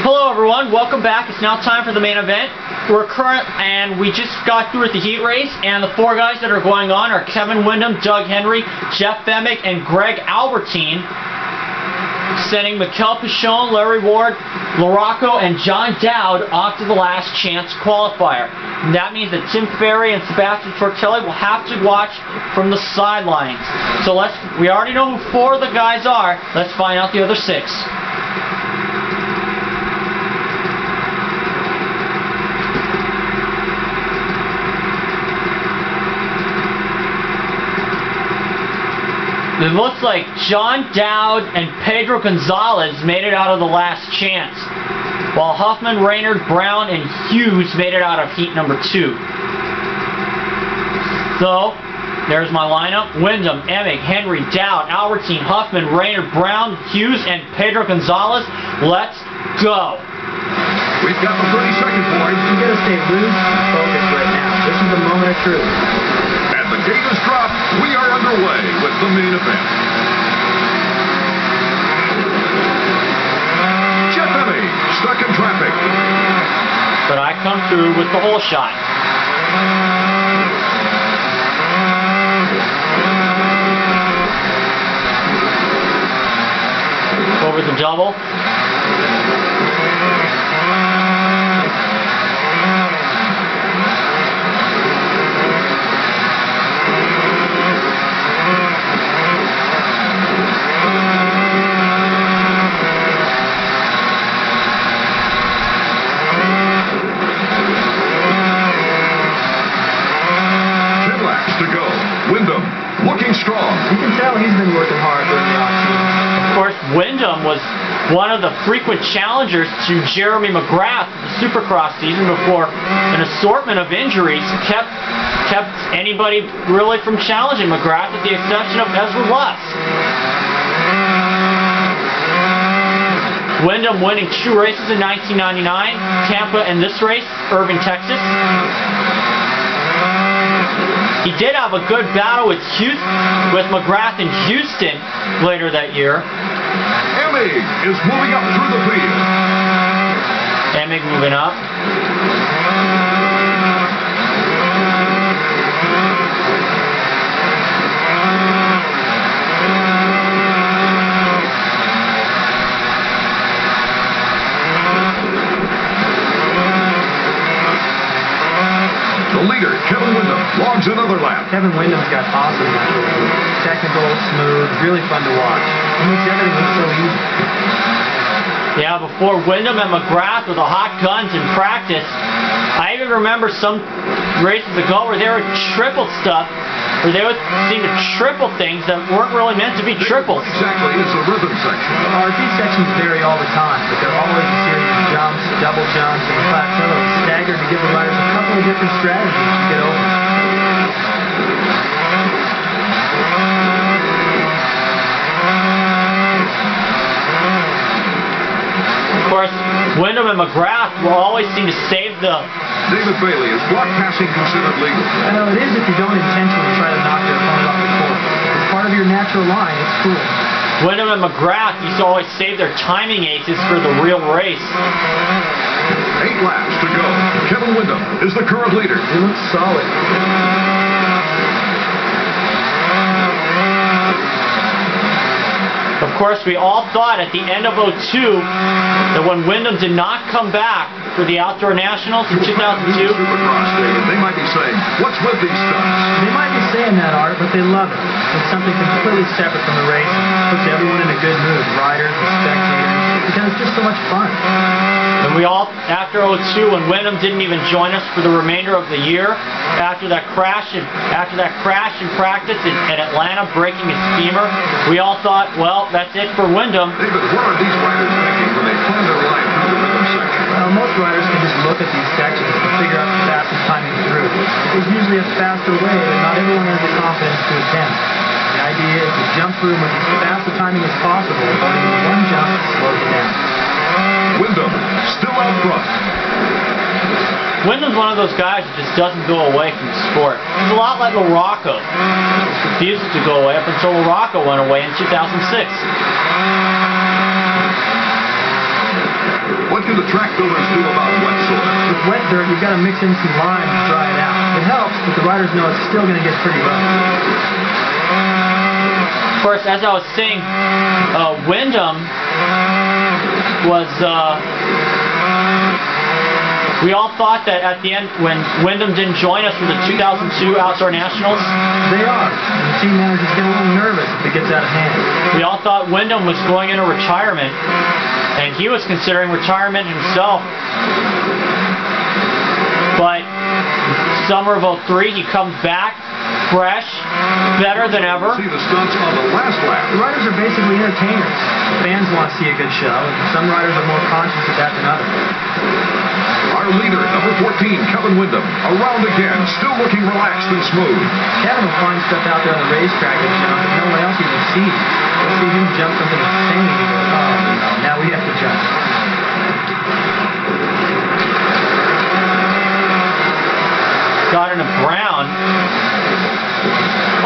Hello everyone, welcome back. It's now time for the main event. We just got through with the heat race, and the four guys that are going on are Kevin Windham, Doug Henry, Jeff Emig, and Greg Albertyn, sending Mickael Pichon, Larry Ward, LaRocco, and John Dowd off to the last chance qualifier. And that means that Ferry and Sebastien Tortelli will have to watch from the sidelines. So we already know who four of the guys are. Let's find out the other six. It looks like John Dowd and Pedro Gonzalez made it out of the last chance, while Huffman, Raynard, Brown, and Hughes made it out of heat number 2. So, there's my lineup. Windham, Emig, Henry, Dowd, Albertyn, Huffman, Raynard, Brown, Hughes, and Pedro Gonzalez. Let's go. We've got the 30-second point. You gotta stay loose and focused right now. This is the moment of truth. And the gate is dropped. We are underway with the main event. Jeff Emig, stuck in traffic. But I come through with the hole shot. Over the double. Windham, looking strong. You can tell he's been working hard during the offseason. Of course, Windham was one of the frequent challengers to Jeremy McGrath the Supercross season before an assortment of injuries kept anybody really from challenging McGrath, with the exception of Ezra Lusk. Windham winning 2 races in 1999, Tampa and this race, Irving, Texas. He did have a good battle with McGrath in Houston later that year. Emig is moving up through the field. Emig moving up. The leader, Kevin Windham, logs another lap. Kevin Windham's got awesome natural. Technical, smooth, really fun to watch. He makes everything look so easy. Yeah, before Windham and McGrath were the hot guns in practice. I even remember some races ago where they were triple stuff, where they would seem to triple things that weren't really meant to be tripled. What exactly is the rhythm section? The RP sections vary all the time, but they're always a series of jumps, double jumps, and a plateau staggered to give the riders a couple of different strategies to get over. Of course, Windham and McGrath will always seem to save the... David Bailey, is block passing considered legal? Well, it is if you don't intentionally try to knock their opponent off the course. It's part of your natural line. It's cool. Windham and McGrath used to always save their timing aces for the real race. 8 laps to go. Kevin Windham is the current leader. He looks solid. Of course, we all thought at the end of '02 that when Windham did not come back for the Outdoor Nationals in 2002... Supercross day, they might be saying, what's with these stunts? They might be saying that, Art, but they love it. It's something completely separate from the race. It puts everyone in a good mood, riders and spectators, because it's just so much fun. And we all, after '02, when Windham didn't even join us for the remainder of the year, after that crash in practice in Atlanta, breaking his femur, we all thought, well, that's it for Windham. David, what are these riders thinking when they plan their line through the rhythm section? Well, most riders can just look at these sections and figure out the fastest timing through. There's usually a faster way, but not everyone has the confidence to attempt. The idea is to jump through with as fast a timing as possible, but only one jump slows you down. Windham still out front. Windham's one of those guys that just doesn't go away from the sport. He's a lot like LaRocco. He refuses to go away up until LaRocco went away in 2006. What do the track builders do about wet soil? With wet dirt, you've got to mix in some lime to dry it out. It helps, but the riders know it's still going to get pretty rough. Of course, as I was saying, Windham was, we all thought that at the end, when Windham didn't join us for the 2002 Outdoor Nationals. They are. And the team managers get a little nervous if it gets out of hand. We all thought Windham was going into retirement, and he was considering retirement himself. But summer of '03, he comes back, fresh, better than ever. See the stunts on the last lap. The riders are basically entertainers. Fans want to see a good show, and some riders are more conscious of that than others. Our leader, number 14, Kevin Windham, around again, still looking relaxed and smooth. Kevin will find stuff out there on the racetrack that no one else even sees. We'll see him jump something insane. Oh, no, now we have to jump. Got into Brown.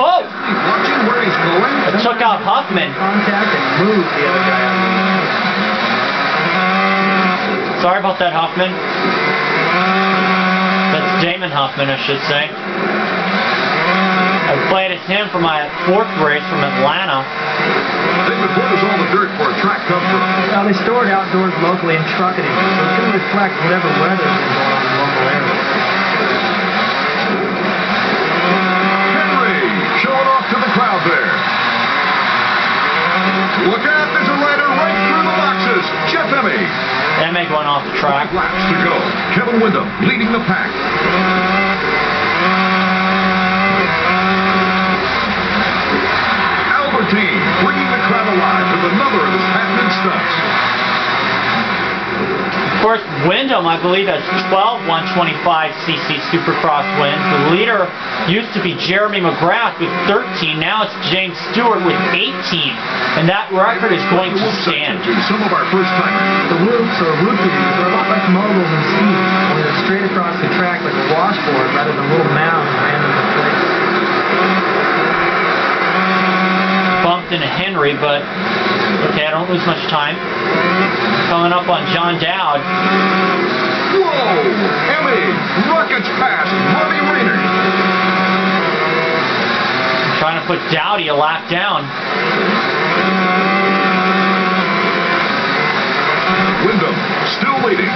Oh! Watching where he's going. It took out Huffman. Contact and move the other guy out of the way. Sorry about that, Huffman. That's Damon Huffman, I should say. I played as him for my 4th race from Atlanta. David, where does all the dirt for a track come from? Well, they store it outdoors locally in trucking, so it's going to reflect whatever weather is going on in the local area. Henry, showing off to the crowd there. Look out, there's a rider right through the boxes. Jeff Emig. Emig went off the track. Laps to go. Kevin Windham leading the pack. Albertyn bringing the crowd alive with another of his patented stunts. Of course, Windham, I believe, has 12 125cc Supercross wins. The leader used to be Jeremy McGrath with 13. Now it's James Stewart with 18. And that record is going to stand. Some of our first timers. The whoops or whoopies are a lot like moguls and skis, only they're straight across the track like a washboard rather than little mounds randomly placed. Bumped into Henry, but okay, I don't lose much time. Coming up on John Dowd. Whoa! Emig rockets past Robbie Rayner. Trying to put Dowdy a lap down. Windham still leading.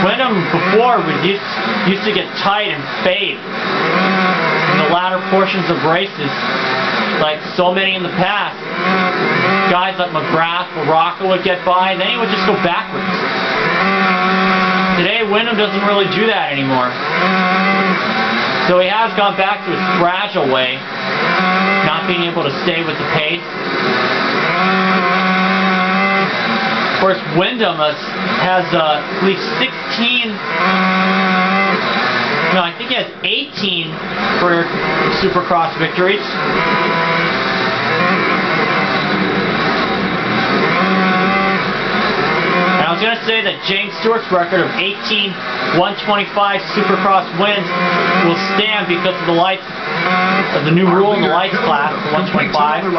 Windham before used to get tight and fade in the latter portions of races, like so many in the past. Guys like McGrath, LaRocco would get by, and then he would just go backwards. Today, Windham doesn't really do that anymore. So he has gone back to his fragile way, not being able to stay with the pace. Of course, Windham has at least 16, no, I think he has 18 for Supercross victories. And I was going to say that James Stewart's record of 18 125 Supercross wins will stand because of the lights, of the new rule in the lights class, the 125.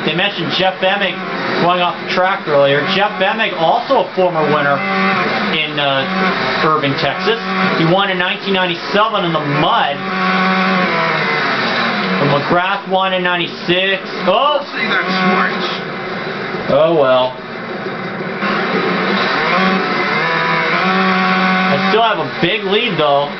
They mentioned Jeff Emig going off the track earlier. Jeff Emig, also a former winner in Irving, Texas. He won in 1997 in the mud. And McGrath won in 96. Oh! See that switch. Oh well. I still have a big lead though.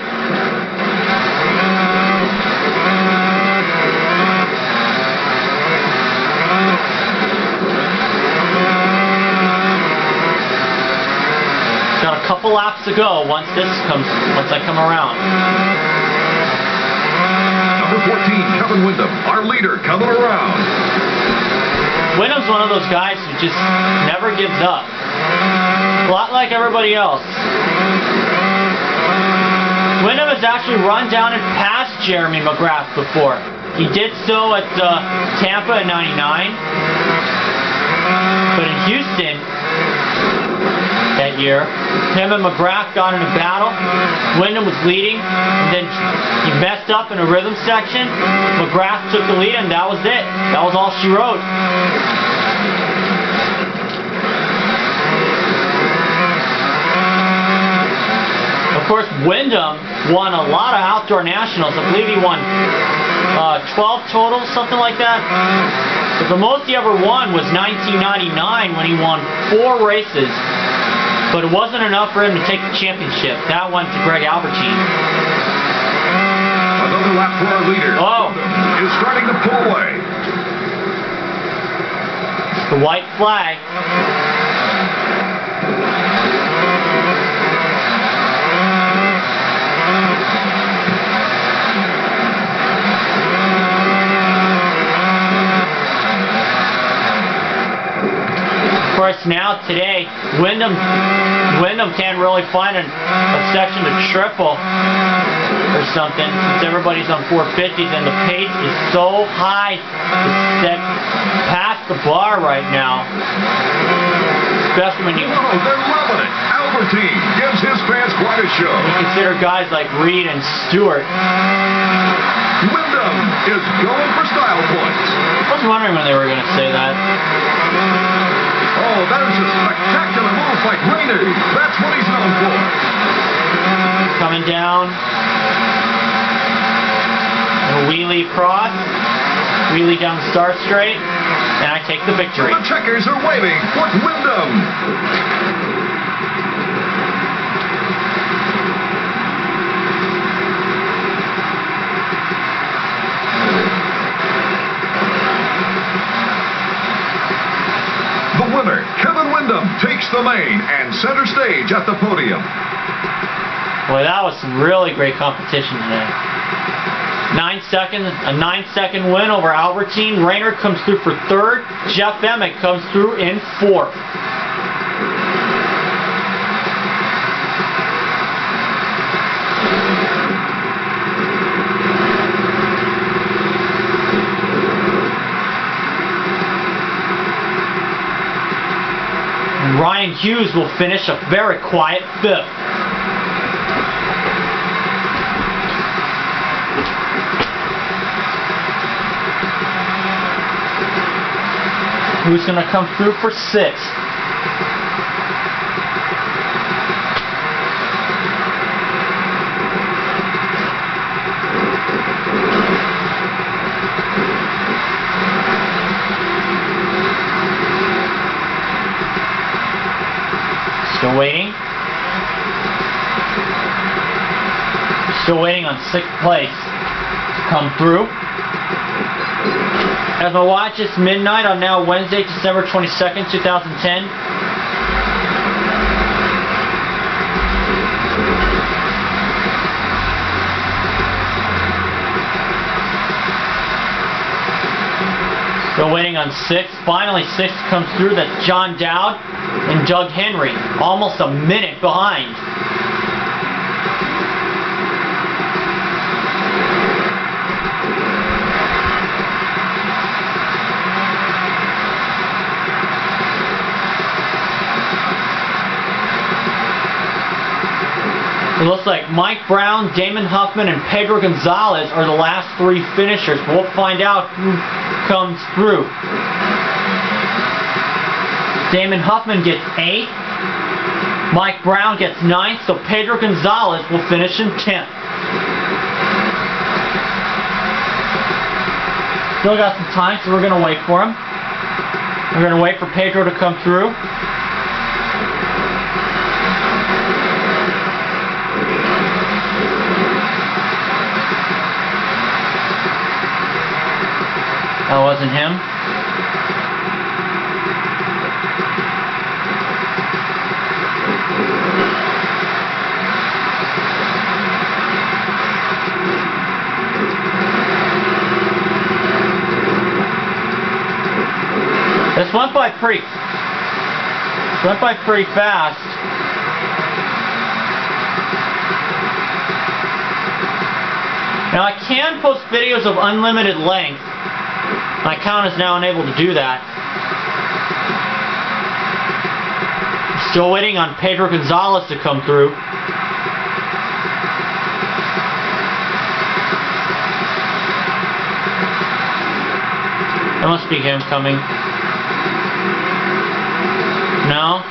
Got a couple laps to go once I come around. Number 14, Kevin Windham, our leader, coming around. Windham's one of those guys who just never gives up. A lot like everybody else. Windham has actually run down and passed Jeremy McGrath before. He did so at Tampa in '99, but in Houston that year, him and McGrath got in a battle. Windham was leading, and then he messed up in a rhythm section. McGrath took the lead, and that was it. That was all she wrote. Of course, Windham won a lot of outdoor nationals. I believe he won 12 total, something like that. But the most he ever won was 1999 when he won 4 races. But it wasn't enough for him to take the championship. That went to Greg Albertyn. Another lap for our leader. Oh. Is starting to pull away. The white flag. Of course, now today, Windham can't really find a section to triple or something, since everybody's on 450s and the pace is so high. It's set past the bar right now. Especially when you... Oh, they're loving it. Albertyn gives his fans quite a show. You consider guys like Reed and Stewart. Windham is going for style points. I was wondering when they were going to say that. Oh, that is a spectacular move by Rainer. That's what he's known for. Coming down. A wheelie across. Wheelie down the start straight. And I take the victory. The checkers are waving for Windham. Windham takes the main and center stage at the podium. Boy, that was some really great competition today. 9 seconds, a 9-second win over Albertyn. Rainer comes through for 3rd. Jeff Emig comes through in 4th. Ryan Hughes will finish a very quiet 5th. Who's going to come through for 6th? Still waiting. Still waiting on 6th place to come through. As my watch, it's midnight on now Wednesday, December 22nd, 2010. Still waiting on 6th. Finally, 6th comes through. That's John Dowd and Doug Henry. Almost a minute behind. It looks like Mike Brown, Damon Huffman, and Pedro Gonzalez are the last 3 finishers. We'll find out who comes through. Damon Huffman gets 8th. Mike Brown gets 9th, so Pedro Gonzalez will finish in 10th. Still got some time, so we're going to wait for him. We're going to wait for Pedro to come through. That wasn't him. This went by pretty fast. Now I can post videos of unlimited length. My account is now unable to do that. Still waiting on Pedro Gonzalez to come through. That must be him coming. No?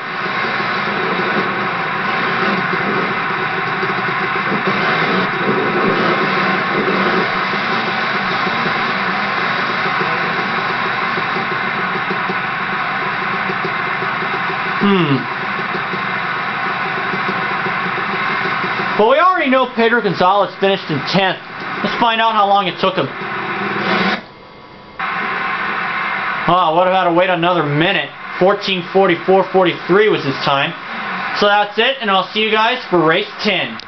But we already know Pedro Gonzalez finished in 10th. Let's find out how long it took him. Oh, would have had to wait another minute. 14:44:43 was his time. So that's it, and I'll see you guys for race 10.